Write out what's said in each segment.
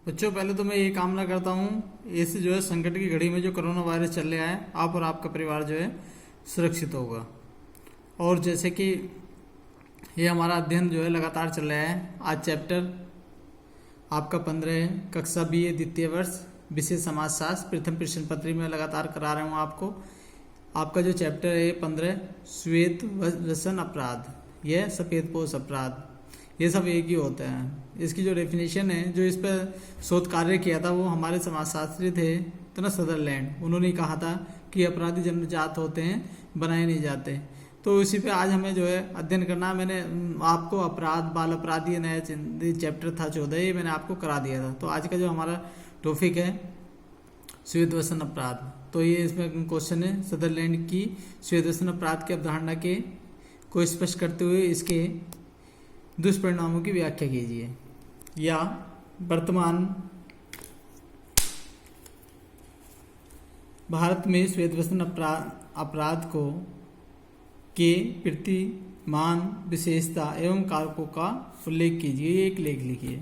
बच्चों, पहले तो मैं ये कामना करता हूँ इस जो है संकट की घड़ी में जो कोरोना वायरस चल रहा है, आप और आपका परिवार जो है सुरक्षित होगा। और जैसे कि ये हमारा अध्ययन जो है लगातार चल रहा है, आज चैप्टर आपका 15 है, कक्षा BA द्वितीय वर्ष, विषय समाजशास्त्र, प्रथम प्रश्न पत्री में लगातार करा रहा हूँ आपको। आपका जो चैप्टर है 15 श्वेत व्यसन अपराध, यह सफेद पोश अपराध, ये सब एक ही होता है। इसकी जो डेफिनेशन है, जो इस पर शोध कार्य किया था वो हमारे समाजशास्त्री थे तो ना सदरलैंड, उन्होंने कहा था कि अपराधी जन्मजात होते हैं, बनाए नहीं जाते। तो इसी पे आज हमें जो है अध्ययन करना। मैंने आपको अपराध, बाल अपराधी, ये नया चैप्टर था 14, ये मैंने आपको करा दिया था। तो आज का जो हमारा टॉपिक है श्वेत व्यसन अपराध, तो ये इसमें क्वेश्चन है सदरलैंड की श्वेत व्यसन अपराध की अवधारणा के को स्पष्ट करते हुए इसके दुष्परिणामों की व्याख्या कीजिए। या वर्तमान भारत में श्वेत व्यसन अपराध को के प्रतिमान विशेषता एवं कारकों का उल्लेख कीजिए। एक लेख लिखिए।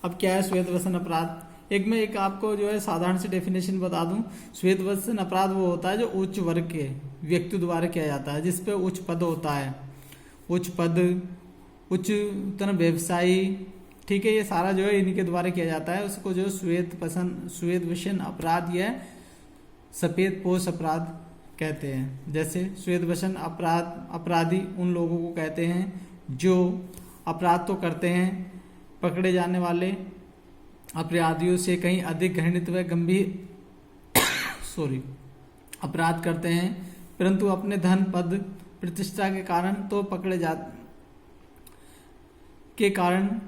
अब क्या है श्वेत व्यसन अपराध? एक आपको जो है साधारण सी डेफिनेशन बता दूं। श्वेत व्यसन अपराध वो होता है जो उच्च वर्ग के व्यक्ति द्वारा किया जाता है, जिसपे उच्च पद होता है, उच्च पद, उच्चतम व्यवसायी, ठीक है, ये सारा जो है इन्हीं के द्वारा किया जाता है। उसको जो श्वेत व्यसन अपराध या सफेद पोश अपराध कहते हैं। जैसे श्वेत व्यसन अपराधी उन लोगों को कहते हैं जो अपराध तो करते हैं, पकड़े जाने वाले अपराधियों से कहीं अधिक घृणित व गंभीर अपराध करते हैं, परंतु अपने धन, पद, प्रतिष्ठा के कारण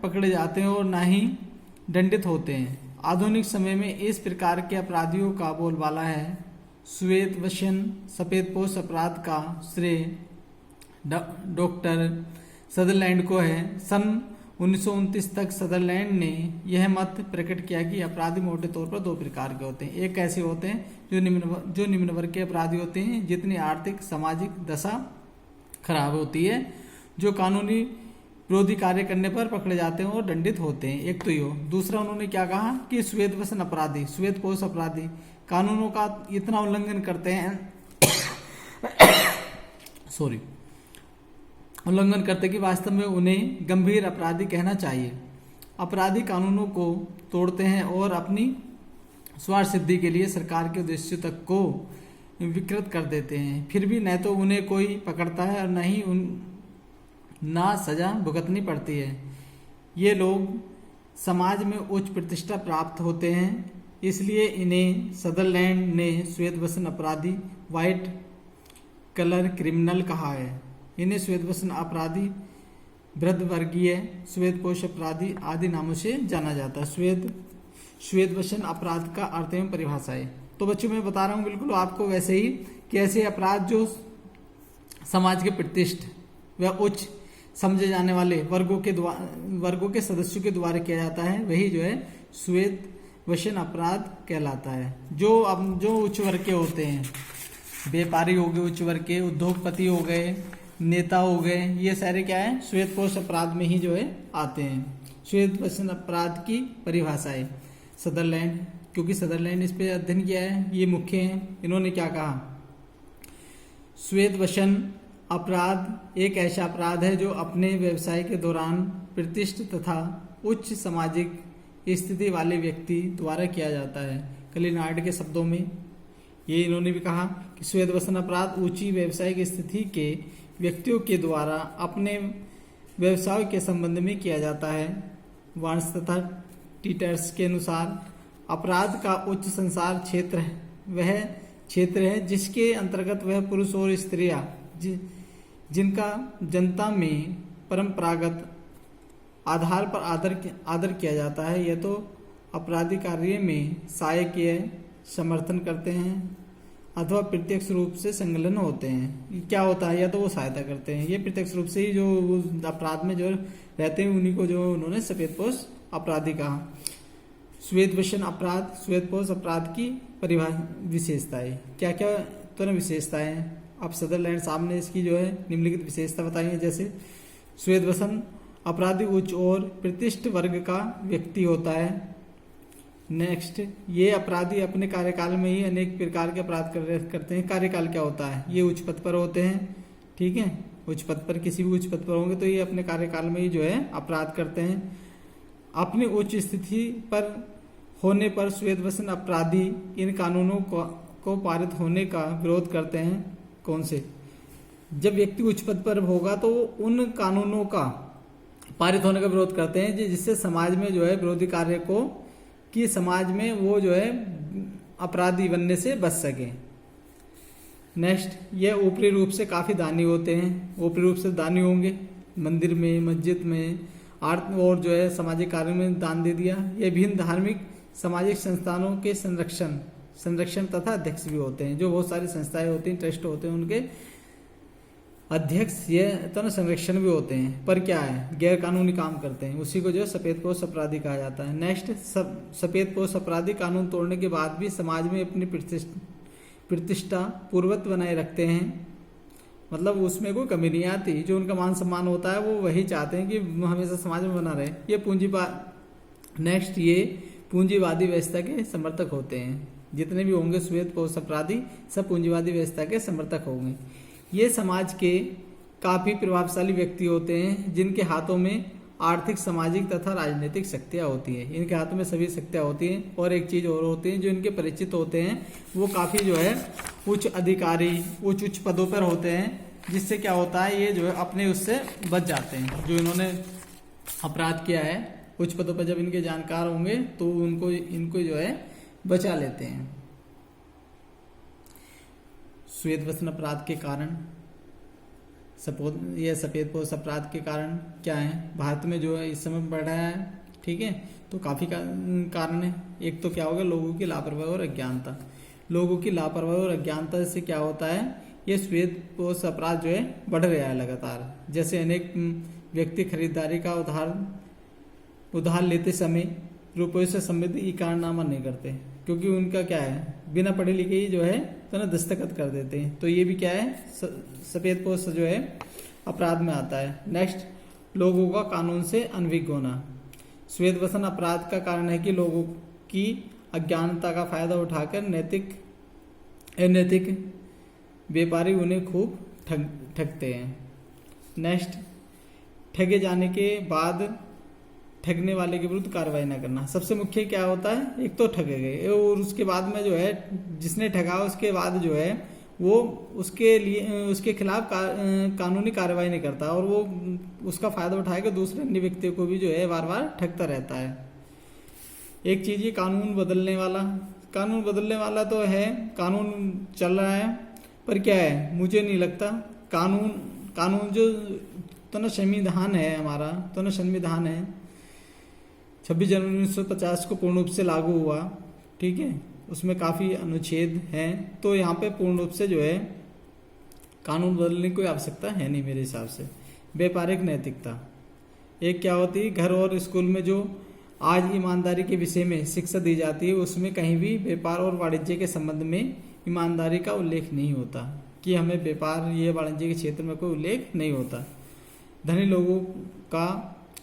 पकड़े जाते हैं और ना ही दंडित होते हैं। आधुनिक समय में इस प्रकार के अपराधियों का बोलबाला है। श्वेत व्यसन सफेद पोश अपराध का श्रेय डॉक्टर सदरलैंड को है। सन 1929 तक सदरलैंड ने यह मत प्रकट किया कि अपराधी मोटे तौर पर दो प्रकार के होते हैं। एक कैसे होते हैं जो निम्न वर्ग के अपराधी होते हैं, जितनी आर्थिक सामाजिक दशा खराब होती है, जो कानूनी विरोधी कार्य करने पर पकड़े जाते हैं और दंडित होते हैं। एक तो यो। दूसरा उन्होंने क्या कहा कि श्वेत व्यसन अपराधी, श्वेत पोश अपराधी कानूनों का इतना उल्लंघन करते हैं उल्लंघन करते कि वास्तव में उन्हें गंभीर अपराधी कहना चाहिए। अपराधी कानूनों को तोड़ते हैं और अपनी स्वार्थ सिद्धि के लिए सरकार के उद्देश्य तक को विकृत कर देते हैं। फिर भी न तो उन्हें कोई पकड़ता है और न ही ना सजा भुगतनी पड़ती है। ये लोग समाज में उच्च प्रतिष्ठा प्राप्त होते हैं, इसलिए इन्हें सदरलैंड ने श्वेत व्यसन अपराधी, व्हाइट कलर क्रिमिनल कहा है। इन्हें श्वेत व्यसन अपराधी, वृद्ध वर्गीय, श्वेत पोश अपराधी आदि नामों से जाना जाता है। श्वेत व्यसन अपराध का अर्थ एवं परिभाषा है। तो बच्चों मैं बता रहा हूँ बिल्कुल आपको वैसे ही कि ऐसे अपराध जो समाज के प्रतिष्ठ व उच्च समझे जाने वाले वर्गों के सदस्यों के द्वारा किया जाता है, वही जो है श्वेत व्यसन अपराध कहलाता है। जो उच्च वर्ग के होते हैं, व्यापारी हो गए उच्च वर्ग के, उद्योगपति हो गए, नेता हो गए, ये सारे क्या है श्वेत पोश अपराध में ही जो है आते हैं। श्वेत व्यसन अपराध की परिभाषा है सदरलैंड, क्योंकि सदरलैंड इस पे अध्ययन किया है, ये मुख्य हैं। इन्होंने क्या कहा, श्वेत व्यसन अपराध एक ऐसा अपराध है जो अपने व्यवसाय के दौरान प्रतिष्ठित तथा उच्च सामाजिक स्थिति वाले व्यक्ति द्वारा किया जाता है। कलिनार्ड के शब्दों में ये इन्होंने भी कहा कि श्वेत व्यसन अपराध ऊंची व्यावसायिक स्थिति के व्यक्तियों के द्वारा अपने व्यवसाय के संबंध में किया जाता है। वार्न्स तथा टीटर्स के अनुसार अपराध का उच्च संसार क्षेत्र वह क्षेत्र है जिसके अंतर्गत वह पुरुष और स्त्रियां जिनका जनता में परंपरागत आधार पर आदर किया जाता है, यह तो अपराधी कार्य में सहायकीय समर्थन करते हैं अथवा प्रत्यक्ष रूप से संलग्न होते हैं। क्या होता है, या तो वो सहायता करते हैं, ये प्रत्यक्ष रूप से ही जो अपराध में जो रहते हैं उन्हीं को जो उन्होंने सफेद पोश अपराधी कहा। श्वेत व्यसन अपराध, श्वेत पोश अपराध की विशेषताएं क्या क्या तो विशेषताएं अब सदरलैंड साहब ने इसकी जो है निम्नलिखित विशेषता बताई है। जैसे श्वेत व्यसन अपराधी उच्च और प्रतिष्ठित वर्ग का व्यक्ति होता है, नेक्स्ट, ये अपराधी अपने कार्यकाल में ही अनेक प्रकार के अपराध करते हैं। कार्यकाल क्या होता है? ये उच्च पद पर होते हैं, ठीक है, उच्च पद पर, किसी भी उच्च पद पर होंगे तो ये अपने कार्यकाल में ही जो है अपराध करते हैं। अपनी उच्च स्थिति पर होने पर श्वेतवसन अपराधी इन कानूनों को पारित होने का विरोध करते हैं। कौन से? जब व्यक्ति उच्च पद पर होगा तो उन कानूनों का पारित होने का विरोध करते हैं जिससे समाज में जो है विरोधी कार्य को, कि समाज में वो जो है अपराधी बनने से बच सके। नेक्स्ट, ये ऊपरी रूप से काफी दानी होते हैं। ऊपरी रूप से दानी होंगे, मंदिर में, मस्जिद में, आर्थ और जो है सामाजिक कार्यों में दान दे दिया। ये विभिन्न धार्मिक सामाजिक संस्थानों के संरक्षण तथा अध्यक्ष भी होते हैं। जो बहुत सारी संस्थाएं होती हैं, ट्रस्ट होते हैं, उनके अध्यक्ष ये तो संरक्षण भी होते हैं। पर क्या है? गैर कानूनी काम करते हैं, उसी को जो सफेदपोश अपराधी कहा जाता है। नेक्स्ट, सफेदपोश अपराधी कानून तोड़ने के बाद भी समाज में अपनी प्रतिष्ठा पूर्वत बनाए रखते हैं, मतलब उसमें कोई कमी नहीं आती। जो उनका मान सम्मान होता है वो वही चाहते हैं कि हमेशा समाज में बना रहे। ये नेक्स्ट, ये पूंजीवादी व्यवस्था के समर्थक होते हैं। जितने भी होंगे श्वेतपोश अपराधी सब पूंजीवादी व्यवस्था के समर्थक होंगे। ये समाज के काफी प्रभावशाली व्यक्ति होते हैं जिनके हाथों में आर्थिक, सामाजिक तथा राजनीतिक शक्तियां होती हैं। इनके हाथों में सभी शक्तियां होती हैं। और एक चीज और होती है, जो इनके परिचित होते हैं वो काफी जो है उच्च अधिकारी, उच्च पदों पर होते हैं, जिससे क्या होता है ये जो है अपने उससे बच जाते हैं। जो इन्होंने अपराध किया है, उच्च पदों पर जब इनके जानकार होंगे तो इनको जो है बचा लेते हैं। श्वेतवसन अपराध के कारण, यह सफेदपोश अपराध के कारण क्या है? भारत में जो है इस समय बढ़ रहा है, ठीक है, तो काफी कारण है। एक तो क्या होगा? लोगों की लापरवाही और अज्ञानता। लोगों की लापरवाही और अज्ञानता से क्या होता है? ये श्वेतपोश अपराध जो है बढ़ रहा है लगातार। जैसे अनेक व्यक्ति खरीदारी का उधार लेते समय रुपये से संबंधित इकरारनामा नहीं करते, क्योंकि उनका क्या है, बिना पढ़े लिखे ही जो है तो ना दस्तखत कर देते हैं। तो ये भी क्या है? सफेदपोश जो है अपराध में आता है। नेक्स्ट, लोगों का कानून से अनभिज्ञ होना। श्वेतवसन अपराध का कारण है कि लोगों की अज्ञानता का फायदा उठाकर अनैतिक व्यापारी उन्हें खूब ठगते हैं। नेक्स्ट, ठगे जाने के बाद ठगने वाले के विरुद्ध कार्रवाई न करना। सबसे मुख्य क्या होता है? एक तो ठगे गए और उसके बाद में जो है जिसने ठगा उसके बाद जो है वो उसके खिलाफ कानूनी कार्रवाई नहीं करता और वो उसका फायदा उठाकर दूसरे अन्य व्यक्तियों को भी जो है बार बार ठगता रहता है। एक चीज ये कानून बदलने वाला तो है, कानून चल रहा है, पर क्या है, मुझे नहीं लगता कानून जो तो ना संविधान है हमारा, तो ना संविधान है 26 जनवरी 1950 को पूर्ण रूप से लागू हुआ, ठीक है, उसमें काफी अनुच्छेद हैं, तो यहाँ पे पूर्ण रूप से जो है कानून बदलने की कोई आवश्यकता है नहीं मेरे हिसाब से। व्यापारिक नैतिकता एक क्या होती है? घर और स्कूल में जो आज ईमानदारी के विषय में शिक्षा दी जाती है उसमें कहीं भी व्यापार और वाणिज्य के संबंध में ईमानदारी का उल्लेख नहीं होता, कि हमें व्यापार ये वाणिज्य के क्षेत्र में कोई उल्लेख नहीं होता। धनी लोगों का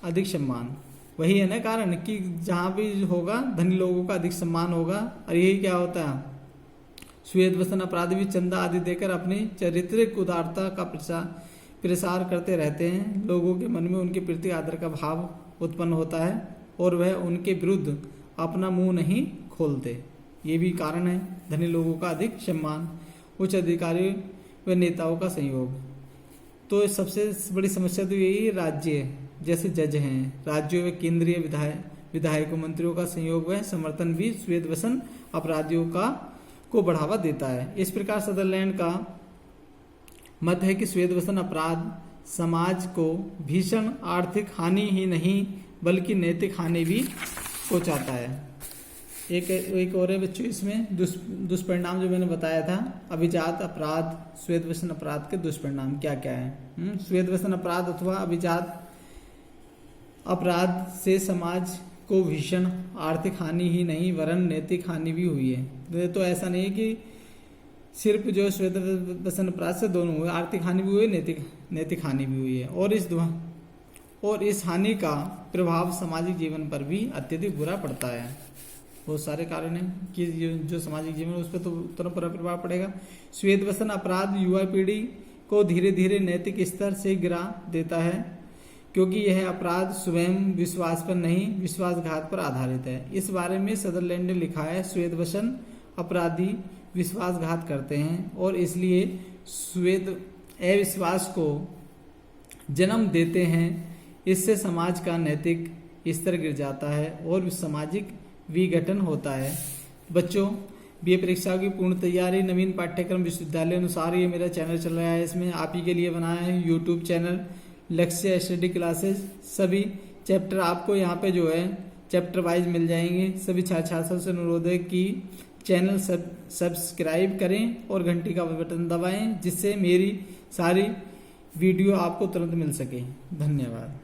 अधिक सम्मान, वही है ना कारण कि जहाँ भी होगा धनी लोगों का अधिक सम्मान होगा। और यही क्या होता है, श्वेतवसन अपराधी भी चंदा आदि देकर अपनी चारित्रिक उदारता का प्रसार करते रहते हैं। लोगों के मन में उनके प्रति आदर का भाव उत्पन्न होता है और वह उनके विरुद्ध अपना मुंह नहीं खोलते। ये भी कारण है। धनी लोगों का अधिक सम्मान, उच्च अधिकारी व नेताओं का संयोग। तो सबसे बड़ी समस्या तो यही राज्य जैसे जज हैं, राज्यों व केंद्रीय विधायकों मंत्रियों का संयोग व समर्थन भी श्वेतवसन अपराधियों को बढ़ावा देता है। इस प्रकार सदरलैंड का मत है कि श्वेतवसन अपराध समाज को भीषण आर्थिक हानि ही नहीं बल्कि नैतिक हानि भी पहुंचाता है। एक और है बच्चों इसमें दुष्परिणाम जो मैंने बताया था, अभिजात अपराध श्वेतवसन अपराध के दुष्परिणाम क्या क्या है। श्वेतवसन अपराध अथवा अभिजात अपराध से समाज को भीषण आर्थिक हानि ही नहीं वरन नैतिक हानि भी हुई है। तो ऐसा नहीं है कि सिर्फ जो श्वेतवसन अपराध से दोनों हुए, आर्थिक हानि भी हुई, नैतिक हानि भी हुई है। और इस हानि का प्रभाव सामाजिक जीवन पर भी अत्यधिक बुरा पड़ता है। बहुत सारे कारण हैं कि जो सामाजिक जीवन उस पर तो तुरंत प्रभाव पड़ेगा। श्वेत व्यसन अपराध युवा पीढ़ी को धीरे धीरे नैतिक स्तर से गिरा देता है, क्योंकि यह अपराध स्वयं विश्वास पर नहीं विश्वासघात पर आधारित है। इस बारे में सदरलैंड ने लिखा है, श्वेत व्यसन अपराधी विश्वासघात करते हैं और इसलिए श्वेत अविश्वास को जन्म देते हैं। इससे समाज का नैतिक स्तर गिर जाता है और सामाजिक विघटन होता है। बच्चों, बीए परीक्षा की पूर्ण तैयारी नवीन पाठ्यक्रम विश्वविद्यालय अनुसार ये मेरा चैनल चल रहा है, इसमें आप ही के लिए बनाया है यूट्यूब चैनल लक्ष्य स्टडी क्लासेस। सभी चैप्टर आपको यहाँ पे जो है चैप्टर वाइज मिल जाएंगे। सभी छात्र छात्राओं से अनुरोध है कि चैनल सब्सक्राइब करें और घंटी का बटन दबाएं, जिससे मेरी सारी वीडियो आपको तुरंत मिल सके। धन्यवाद।